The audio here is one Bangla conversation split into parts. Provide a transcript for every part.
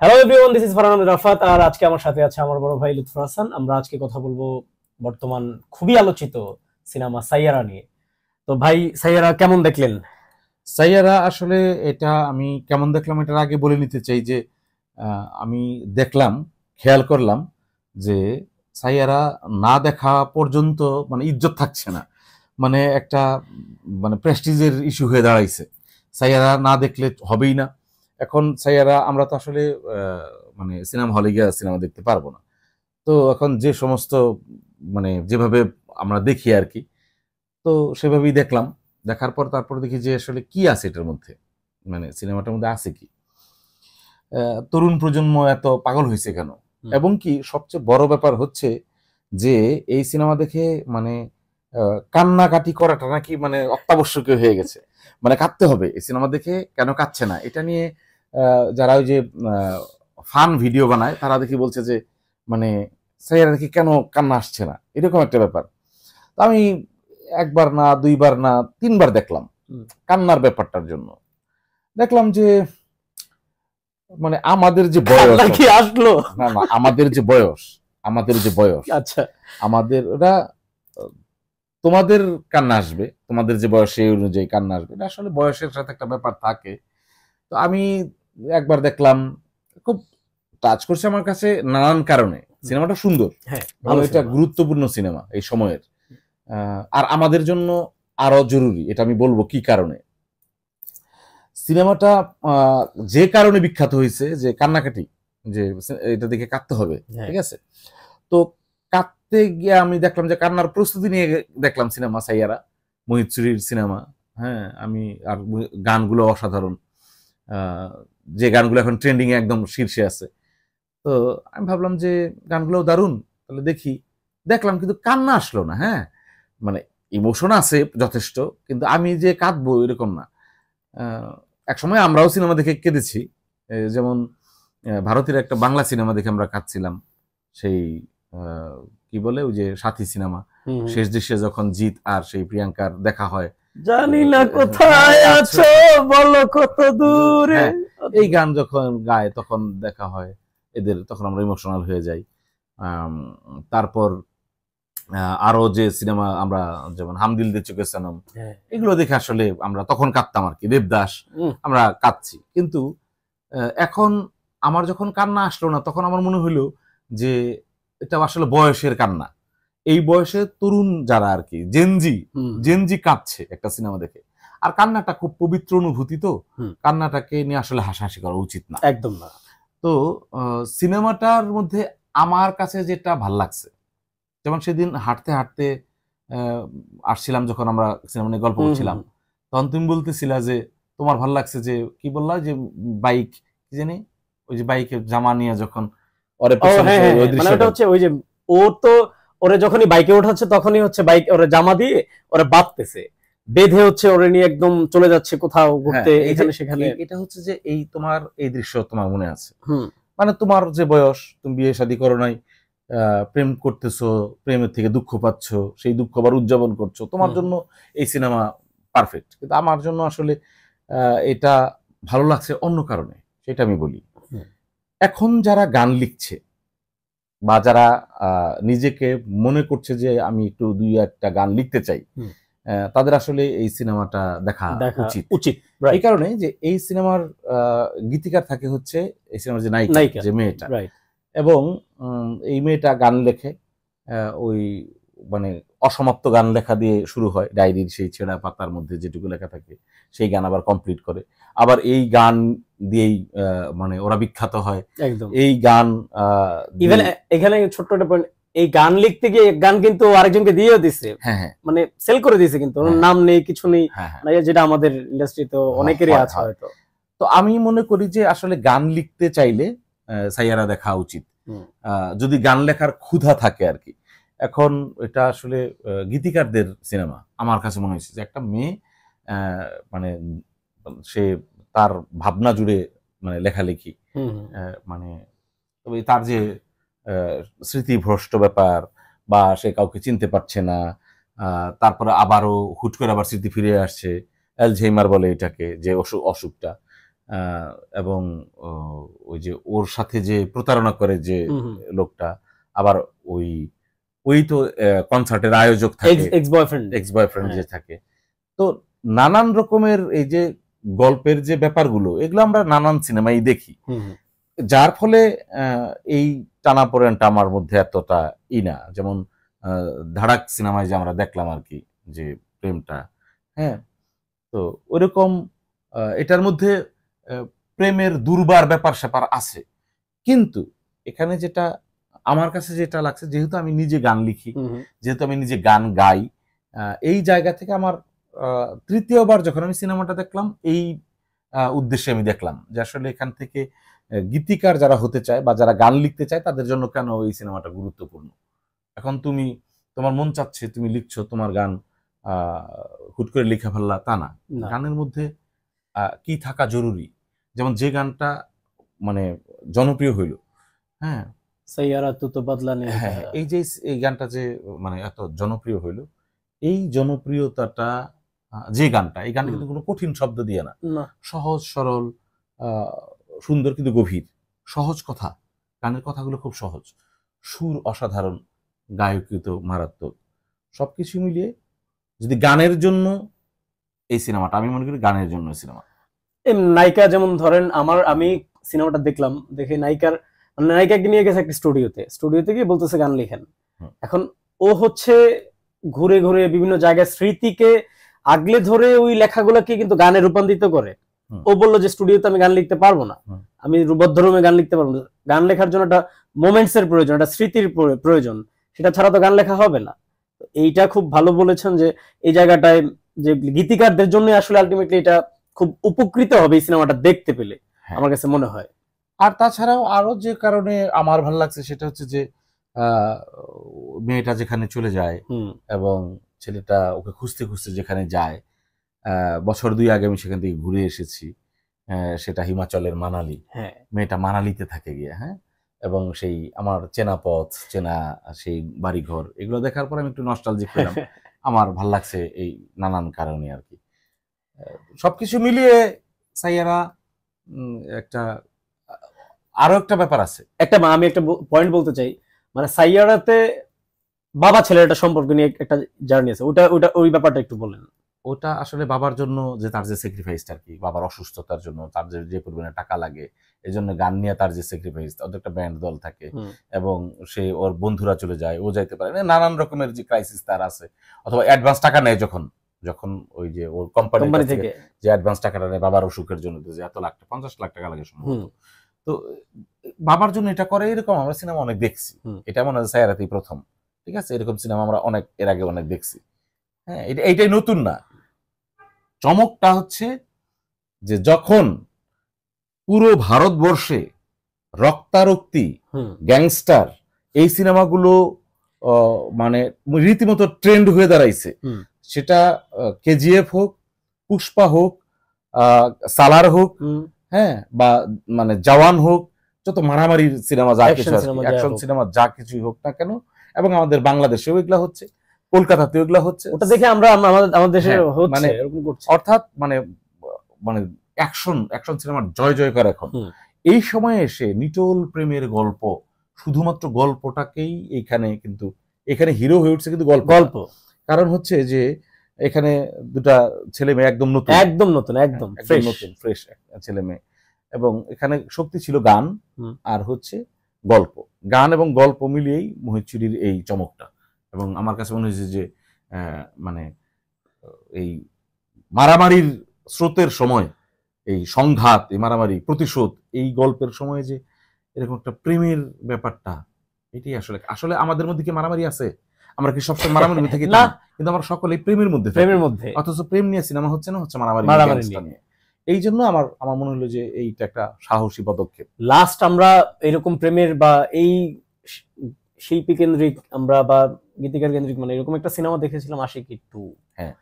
Hello everyone, this is Farhan Rafat. আর আজকে আমার সাথে আছে আমার বড় ভাই লুৎফর হাসান। আমরা আজকে কথা বলবো বর্তমান খুবই আলোচিত সিনেমা সাইয়ারা নিয়ে। তো ভাই, সাইয়ারা কেমন দেখলেন? সাইয়ারা আসলে এটা আমি কেমন দেখলাম এটার আগে বলে নিতে চাই যে আমি দেখলাম, খেয়াল করলাম যে সাইয়ারা না দেখা পর্যন্ত মানে ইজ্জত থাকছে না, মানে একটা মানে প্রেস্টিজের ইস্যু হয়ে দাঁড়াইছে। সাইয়ারা না দেখলে হবেই না। এখন সাইয়ারা আমরা তো আসলে মানে সিনেমা হলে গিয়ে সিনেমা দেখতে পারবো না। তো এখন যে সমস্ত মানে যেভাবে আমরা দেখি আর কি, তো সেভাবেই দেখলাম। দেখার পর তারপর দেখি যে আসলে কি আছে এটার মধ্যে, মানে সিনেমাটার মধ্যে আছে কি। তরুণ প্রজন্ম এত পাগল হয়েছে কেন, এবং কি সবচেয়ে বড় ব্যাপার হচ্ছে যে এই সিনেমা দেখে মানে কান্নাকাটি করাটা নাকি মানে অত্যাবশ্যকীয় হয়ে গেছে। মানে কাঁদতে হবে এই সিনেমা দেখে, কেন কাঁদছে না এটা নিয়ে যারা ওই যে ফান ভিডিও বানায় তারা দেখি বলছে যে মানে সাইয়ারা দেখি কেন কান্না আসছে না, এরকম একটা ব্যাপার। তো আমি একবার না দুইবার না তিনবার দেখলাম কান্নার ব্যাপারটার জন্য। দেখলাম যে মানে আমাদের যে বয়স কি আসলো, না না আমাদের যে বয়স আচ্ছা আমাদের ওরা তোমাদের কান্না আসবে, তোমাদের যে বয়স সেই অনুযায়ী কান্না আসবে, এটা আসলে বয়সের সাথে একটা ব্যাপার থাকে। তো আমি একবার দেখলাম, খুব টাচ করছে আমার কাছে নানান কারণে। সিনেমাটা সুন্দর, হ্যাঁ, ভালো, এটা গুরুত্বপূর্ণ সিনেমা এই সময়ের, আর আমাদের জন্য আরো জরুরি। এটা আমি বলবো কি কারণে। সিনেমাটা যে কারণে বিখ্যাত হয়েছে যে কান্নাকাটি, যে এটা দেখে কাঁদতে হবে, ঠিক আছে। তো কাঁদতে গিয়ে আমি দেখলাম যে কান্নার প্রস্তুতি নিয়ে দেখলাম সিনেমা সাইয়ারা, মোহিত সুরির সিনেমা। হ্যাঁ, আমি আর গানগুলো অসাধারণ, যে গানগুলো এখন ট্রেন্ডিং এ একদম শীর্ষে আছে। তো আমি ভাবলাম যে গানগুলোও দারুণ, তাহলে দেখি। দেখলাম কিন্তু কান্না আসলো না। হ্যাঁ, মানে ইমোশন আছে যথেষ্ট, কিন্তু আমি যে কাঁদবো এরকম না। একসময় আমরাও সিনেমা দেখে কেঁদেছি, যেমন ভারতের একটা বাংলা সিনেমা দেখে আমরা কাঁদছিলাম। সেই কি বলে ওই যে সাথী সিনেমা, শেষ দৃশ্যে যখন জিৎ আর সেই প্রিয়াঙ্কার দেখা হয়, জানি না কোথায় আছো বলো কত দূরে, এই গান যখন গায় তখন দেখা হয় এদের, তখন আমরা ইমোশনাল হয়ে যাই। তারপর আরো যে সিনেমা আমরা, যেমন হাম দিল দে চুকে সনম, এগুলো দেখে আসলে আমরা তখন কাঁদতাম আর কি। দেবদাস, আমরা কাঁদছি। কিন্তু এখন আমার যখন কান্না আসলো না, তখন আমার মনে হলো যে এটা আসলে বয়সের কান্না। এই বয়সে তরুণ যারা আর কি, জেনজি কাঁদছে একটা সিনেমা দেখে। আর কান্নাটা খুব পবিত্র অনুভূতি, তো কান্নাটাকে নিয়ে আসলে হাসাহাসি করা উচিত না, একদম না। তো সিনেমাটার মধ্যে আমার কাছে যেটা ভাল লাগছে, যেমন সেদিন হাঁটতে হাঁটতে আসছিলাম, যখন আমরা সিনেমা নিয়ে গল্প করছিলাম, তখন তুমি বলতেছিলা যে তোমার ভাল লাগছে যে, কি বললা যে বাইক, কি জানি, ওই যে বাইকের জামা নিয়ে যখন ওরে হচ্ছে ওই যে ও তো ওরে যখনই বাইকে ওঠাচ্ছে তখনই হচ্ছে বাইক ওরে জামা দিয়ে ওরে বাঁধতেছে, বেঁধে হচ্ছে ওরে নিয়ে একদম চলে যাচ্ছে কোথাও ঘুরতে, এখানে সেখানে। এটা হচ্ছে যে এই তোমার এই দৃশ্য তোমার মনে আছে, মানে তোমার যে বয়স, তুমি বিয়ে শাদী করো নাই, প্রেম করতেছো, প্রেমের থেকে দুঃখ পাচ্ছ, সেই দুঃখ আবার উদযাপন করছো, তোমার জন্য এই সিনেমা পারফেক্ট। কিন্তু আমার জন্য আসলে এটা ভালো লাগছে অন্য কারণে, সেটা আমি বলি। এখন যারা গান লিখছে বা যারা নিজেকে মনে করছে যে আমি একটু দুই একটা গান লিখতে চাই, তাদের আসলে এই সিনেমাটা দেখা উচিত। এই কারণে যে এই সিনেমার গীতিকার থাকে হচ্ছে এই সিনেমার যে নায়িকা, যে মেয়েটা, এবং এই মেয়েটা গান লেখে। ওই মানে অসমাপ্ত গান লেখা দিয়ে শুরু হয়, ডায়েরির সেই ছেঁড়া পাতার মধ্যে যেটুকু লেখা থাকে সেই গান আবার কমপ্লিট করে, আবার এই গান দিয়েই মানে ওরা বিখ্যাত হয়। একদম এই গান ইভেন এখানে ছোট্ট একটা পয়েন্ট, এই গান লিখতে গিয়ে গান কিন্তু আরেকজনকে দিয়েও দিছে, মানে সেল করে দিয়েছে, কিন্তু নাম নেই কিছু নেই, যেটা আমাদের ইন্ডাস্ট্রিতে অনেকেরই আছে হয়তো। তো আমি মনে করি যে আসলে গান লিখতে চাইলে সাইয়ারা দেখা উচিত, যদি গান লেখার ক্ষুধা থাকে আর কি। এখন এটা আসলে গীতিকারদের সিনেমা। আমার কাছে মনে হয়েছে যে একটা মেয়ে মানে সে তার ভাবনা জুড়ে মানে লেখালেখি, মানে তবে তার যে স্মৃতিভ্রষ্ট ব্যাপার, বা সে কাউকে চিনতে পারছে না, তারপরে আবারও হুট করে আবার স্মৃতি ফিরে আসছে, অ্যালঝেইমার বলে এটাকে, যে অসুখটা, এবং ওই যে ওর সাথে যে প্রতারণা করে যে লোকটা, আবার ওই তো কনসার্টের আয়োজক থাকে, এক্স বয়ফ্রেন্ড যে থাকে। তো নানান রকমের এই যে গল্পের যে ব্যাপারগুলো, এগুলো আমরা নানান সিনেমাই দেখি, যার ফলে এই টানাপোড়েনটা আমার মধ্যে এতটা না। যেমন ধাড়াক সিনেমায় যে আমরা দেখলাম আর কি, যে প্রেমটা, হ্যাঁ, তো ওইরকম এটার মধ্যে প্রেমের দুর্বার ব্যাপার স্যাপার আছে। কিন্তু এখানে যেটা আমার কাছে যেটা লাগছে, যেহেতু আমি নিজে গান লিখি, যেহেতু আমি নিজে গান গাই, এই জায়গা থেকে আমার তৃতীয়বার যখন আমি সিনেমাটা দেখলাম, এই উদ্দেশ্যে আমি দেখলাম যে আসলে এখান থেকে গীতিকার যারা হতে চায় বা যারা গান লিখতে চায়, তাদের জন্য কেন এই সিনেমাটা গুরুত্বপূর্ণ। এখন তোমার মন চাচ্ছে, তুমি লিখছো, তোমার গান হুট করে লিখে ফেললা তা না, গানের মধ্যে কি থাকা জরুরি। যেমন যে গানটা মানে জনপ্রিয় হইল, হ্যাঁ, সাইয়ারা তু তো বদলা নেই, হ্যাঁ, এই যে এই গানটা যে মানে এত জনপ্রিয় হইল, এই জনপ্রিয়তাটা যে গানটা, এই গানটা কিন্তু কোনো কঠিন শব্দ দিয়ে না, সহজ সরল সুন্দর কিন্তু গভীর, সহজ কথা, গানের কথাগুলো খুব সহজ, সুর অসাধারণ, গায়কীত মারাত্মক, সবকিছু মিলিয়ে যদি গানের জন্য এই সিনেমাটা, আমি মনে করি গানের জন্য সিনেমা। নায়িকা যেমন ধরেন আমি সিনেমাটা দেখলাম, দেখে নায়িকাকে নিয়ে গেছে একটা স্টুডিওতে গিয়ে বলতেছে গান লিখেন। এখন ও হচ্ছে ঘুরে ঘুরে বিভিন্ন জায়গায় স্মৃতিকে আগলে ধরে ওই লেখাগুলোকে কিন্তু গানে রূপান্তরিত করে। ও বললো যে স্টুডিওতে আমি গান লিখতে পারবো না, আমি রুবদ্ধ রুমে গান লিখতে পারবো না। গান লেখার জন্য একটা মোমেন্টস এর প্রয়োজন, একটা স্মৃতির প্রয়োজন, সেটা ছাড়া তো গান লেখা হবে না। এইটা খুব ভালো বলেছেন যে এই জায়গাটায় যে গীতিকারদের জন্য আসলে আলটিমেটলি এটা খুব উপকৃত হবে এই সিনেমাটা দেখতে পেলে, আমার কাছে মনে হয়। আর তাছাড়াও আরো যে কারণে আমার ভালো লাগছে সেটা হচ্ছে যে মেয়েটা যেখানে চলে যায় এবং ছেলেটা ওকে খুঁজতে খুঁজতে যেখানে যায়, বছর 2 আগে আমি সেখান থেকে ঘুরে এসেছি, সেটা হিমাচলের মানালি। মেয়েটা মানালিতে থাকে গিয়ে, হ্যাঁ, এবং সেই আমার চেনা পথ, চেনা সেই বাড়িঘর, এগুলো দেখার পর আমি একটু নস্টালজিক পেলাম। আমার ভাল লাগছে এই নানান কারণে আর কি। সবকিছু মিলিয়ে সাইয়ারা আরো একটা ব্যাপার আছে, আমি একটা পয়েন্ট বলতে চাই, মানে সাইয়ারাতে বাবা ছেলের একটা সম্পর্ক নিয়ে একটা জার্নি আছে, ওই ব্যাপারটা একটু বলেন। ওটা আসলে বাবার জন্য যে তার যে স্যাক্রিফাইসটা আর কি, বাবার অসুস্থতার জন্য তার যে পরিমাণে টাকা লাগে, এই জন্য গান নিয়ে তার যে স্যাক্রিফাইস, ওদের একটা ব্যান্ড দল থাকে এবং সে ওর বন্ধুরা চলে যায়, ও যাইতে পারে না, নানান রকমের যে ক্রাইসিস তার আছে। অথবা অ্যাডভান্স টাকা নেয় যখন ওই যে ওর কোম্পানি থেকে যে অ্যাডভান্স টাকাটা নেয় বাবার অসুখের জন্য, যে এত লাখ 50 লাখ টাকা লাগে সম্ভবত, তো বাবার জন্য এটা করে। এরকম আমরা সিনেমা অনেক দেখছি, এটা মনে হয় সাইয়ারাতেই প্রথম, ঠিক আছে, এরকম সিনেমা আমরা অনেক এর আগে অনেক দেখছি, হ্যাঁ, এইটাই নতুন না। চমকটা হচ্ছে যে যখন পুরো ভারতবর্ষে রক্তারক্তি, গ্যাংস্টার, এই সিনেমাগুলো মানে রীতিমতো ট্রেন্ড হয়ে দাঁড়াইছে, সেটা কেজিএফ হোক, পুষ্পা হোক, সালার হোক, হ্যাঁ, বা মানে জওয়ান হোক, যত মারামারির সিনেমা যা কিছু অ্যাকশন সিনেমা যা কিছুই হোক না কেন, এবং আমাদের বাংলাদেশেও এগুলা হচ্ছে, কলকাতাতেও এগুলা হচ্ছে, ওটা দেখে আমরা আমাদের দেশে মানে অর্থাৎ মানে মানে অ্যাকশন সিনেমার জয় জয়কার এখন। এই সময়ে এসে নিটোল প্রেমের গল্প, শুধুমাত্র গল্পটাকেই এখানে হিরো হয়ে উঠছে, কিন্তু গল্প। কারণ হচ্ছে যে এখানে দুটা ছেলে মেয়ে একদম নতুন ফ্রেশ ছেলে মেয়ে, এবং এখানে শক্তি ছিল গান আর হচ্ছে গল্প, গান এবং গল্প মিলিয়েই মহিচুরির এই চমকটা। এবং আমার কাছে মনে হয়েছে যে মানে এই মারামারির স্রোতের সময়, এই সংঘাত, এই মারামারি, প্রতিশোধ, এই গল্পের সময় যে এরকম একটা প্রেমের ব্যাপারটা, এটাই আসলে আমাদের মধ্যে কি মারামারি আছে? আমরা কি সবসময় মারামারির মধ্যে থাকি? না, কিন্তু আমরা সকলেই প্রেমের মধ্যে, অথচ প্রেম নিয়ে সিনেমা হচ্ছে না, হচ্ছে মারামারি নিয়ে। এই জন্য আমার মনে হলো যে এইটা একটা সাহসী পদক্ষেপ। লাস্ট আমরা এরকম প্রেমের বা এই শিল্পী কেন্দ্রিক আমরা বা গীতিকার কেন্দ্রিক মানে এরকম একটা সিনেমা দেখেছিলাম আশিকি 2। হ্যাঁ,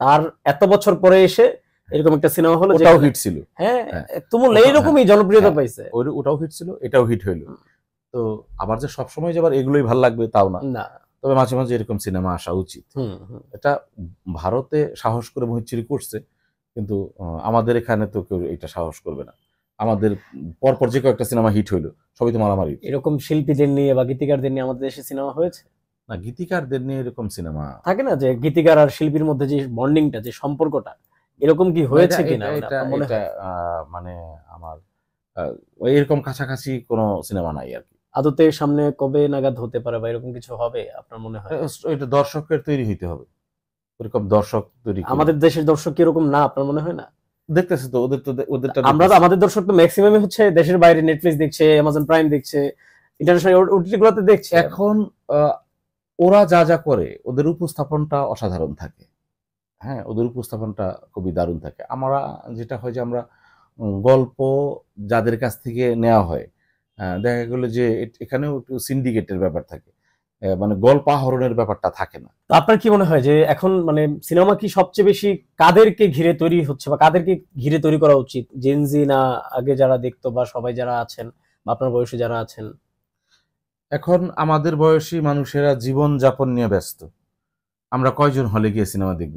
তার এত বছর পরে এসে এরকম একটা সিনেমা হলো, যেটাও হিট ছিল। হ্যাঁ, তুমুল এইরকমই জনপ্রিয়তা পাইছে। ওটাও হিট ছিল, এটাও হিট হইল। তো আবার যে সবসময় যে আবার এগুলোই ভালো লাগবে তাও না, তবে মাঝে মাঝে এরকম সিনেমা আসা উচিত। এটা ভারতে সাহস করে মহিচুরি করছে, কিন্তু আমাদের এখানে তো কেউ এটা সাহস করবে না। আমাদের পরপর যে কয়েকটা সিনেমা হিট হইলো সবই তো মারামারি। এরকম শিল্পীদের নিয়ে বা গীতিকারদের নিয়ে আমাদের দেশে সিনেমা হয়েছে? না, গীতিকারদের নিয়ে এরকম সিনেমা থাকে না যে গীতিকার আর শিল্পীর মধ্যে যে বন্ডিংটা, যে সম্পর্কটা, এরকম কি হয়েছে কিনা মানে এটা আপনার মনে এটা হয়? মানে আমার এরকম কাছাকাছি কোনো সিনেমা নাই আর কি। আদতে সামনে কবে নাগাদ হতে পারে বা এরকম কিছু হবে আপনার মনে হয়? এটা দর্শকের তৈরি হইতে হবে, ওরকম দর্শক তৈরি করে। আমাদের দেশের দর্শক কি এরকম না আপনার মনে হয় না? দেখতেছে তো, ওদেরটা আমরা তো দেখতেছে। আমাদের দর্শক তো ম্যাক্সিমামই হচ্ছে দেশের বাইরে নেটফ্লিক্স দেখছে, অ্যামাজন প্রাইম দেখছে, ইন্টারন্যাশনাল ওটিটি গুলোতে দেখছে। এখন ওরা যা যা করে ওদের উপস্থাপনটা অসাধারণ থাকে। হ্যাঁ, ওদের উপস্থাপনটা খুবই দারুণ থাকে। আমরা যেটা হয় যে আমরা গল্প যাদের কাছ থেকে নেওয়া হয়, দেখা গেল যে এখানেও একটু সিন্ডিকেটের ব্যাপার থাকে, মানে গল্প আহরণের ব্যাপারটা থাকে না। তো আপনার কি মনে হয় যে এখন মানে সিনেমা কি সবচেয়ে বেশি কাদেরকে ঘিরে তৈরি হচ্ছে বা কাদেরকে ঘিরে তৈরি করা উচিত? জেনজি না আগে যারা দেখতো বা সবাই যারা আছেন বা আপনার বয়সী যারা আছেন? এখন আমাদের বয়সী মানুষেরা জীবন যাপন নিয়ে ব্যস্ত। আমরা কয়জন হলে গিয়ে সিনেমা দেখব?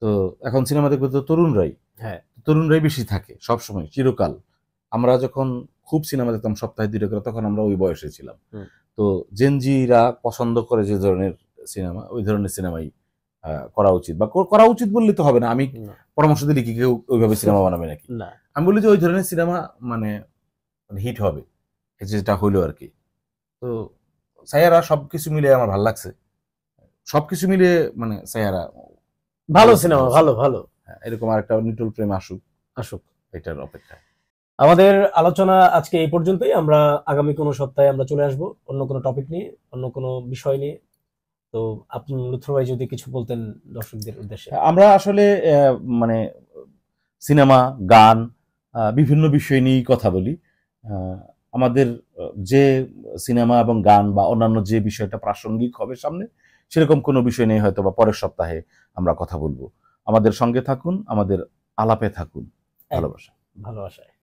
তো এখন সিনেমা দেখবো তো তরুণরাই। হ্যাঁ, তরুণরাই বেশি থাকে সবসময়, চিরকাল। আমরা যখন খুব সিনেমা দেখতাম সপ্তাহে 2টা করে, তখন আমরা ওই বয়সে ছিলাম। হুম। তো জেনজিরা পছন্দ করে যে ধরনের সিনেমা, ওই ধরনের সিনেমাই করা উচিত, বা করা উচিত বললে তো হবে না। আমি না, পরামর্শ দিলে কি কেউ ওইভাবে সিনেমা বানাবে নাকি? না। আমি বলি যে ওই ধরনের সিনেমা মানে হিট হবে, এই যেটা হইলো আর কি। তো সাইয়ারা সবকিছু মিলে আমার ভালো লাগছে। সবকিছু মিলে মানে সাইয়ারা ভালো সিনেমা, ভালো ভালো। হ্যাঁ, এরকম আরেকটা নিটল প্রেম আসুক, আসুক। এটার অপেক্ষায়। আমাদের আলোচনা আজকে এই পর্যন্তই। আমরা আগামী কোনো সপ্তাহে আমরা চলে আসবো অন্য কোনো টপিক নিয়ে, অন্য কোনো বিষয় নিয়ে। তো আপনি লুৎফর ভাই যদি কিছু বলতেন দর্শকদের উদ্দেশ্যে। আমরা আসলে মানে সিনেমা, গান, বিভিন্ন বিষয় নিয়েই কথা বলি। আমাদের যে সিনেমা এবং গান বা অন্যান্য যে বিষয়টা প্রাসঙ্গিক হবে সামনে, সেরকম কোনো বিষয় নেই, হয়তো বা পরের সপ্তাহে আমরা কথা বলবো। আমাদের সঙ্গে থাকুন, আমাদের আলাপে থাকুন। ভালোবাসা। ভালোবাসায়।